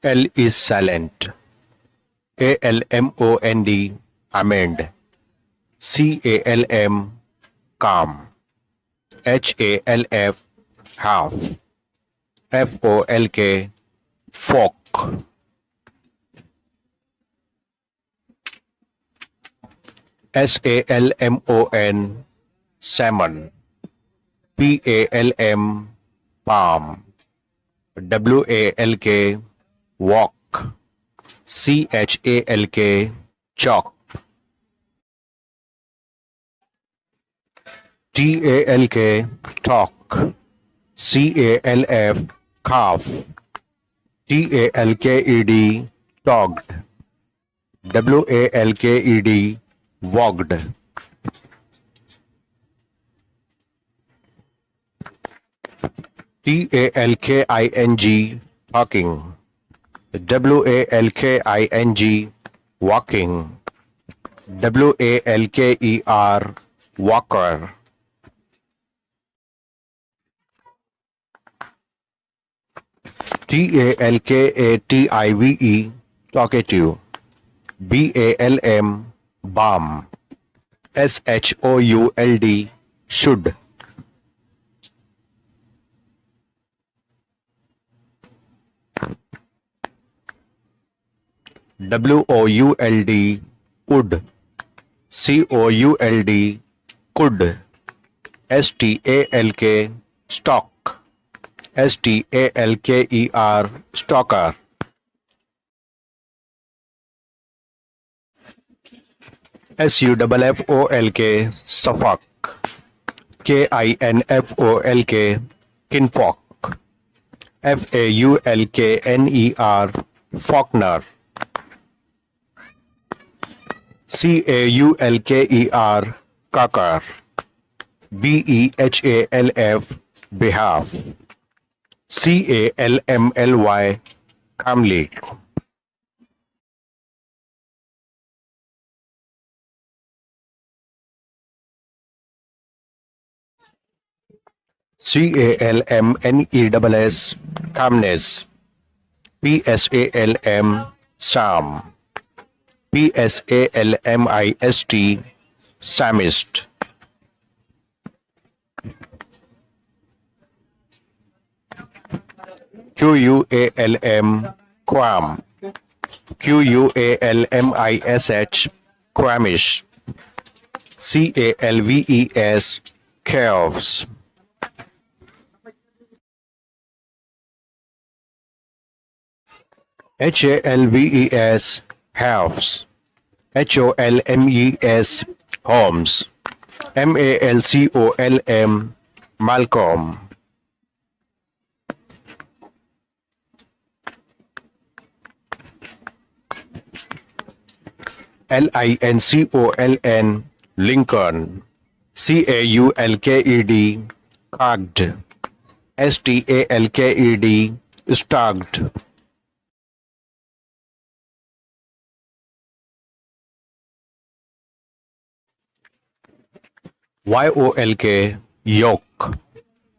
L is silent. ALMOND, amend. CALM, calm. HALF, half. FOLK, fork. SALMON, salmon. PALM, palm. WALK, walk. CHALK, chalk. TALK, talk. CALF, calf. TALKED, togged. WALKED, wogged. TALKING, talking. WALKING, walking. WALKER, walker. TALKATIVE, talkative. BALM, balm. SHOULD, should. WOULD, would. COULD, could. STALK, stock. STALKER, stalker. SUFFOLK, Suffolk. KINFOLK, kinfolk. FAULKNER, Faulkner. CAULKER, cocker. BEHALF, behalf. CALMLY, calmly. CALMNESS, calmness. PSALM, psalm. PSALMIST, psalmist. QUALM, quam. QUALMISH, quamish. CALVES, calves. HALVES, halves. HOLMES, homes. MALCOLM, Malcolm. LINCOLN, Lincoln. CAULKED, cocked. STALKED, stalked. YOLK, yoke.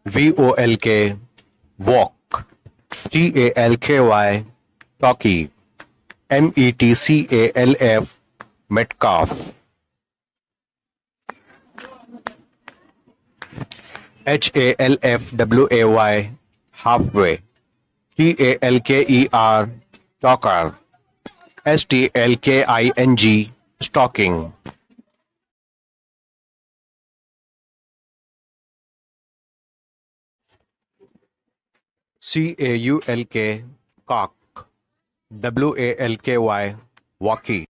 VOLK, walk. TALKY, talkie. METCALF, Metcalf. HALFWAY, halfway. TALKER, talker. STLKING, stalking. CAULK, cock. WALKY, walkie.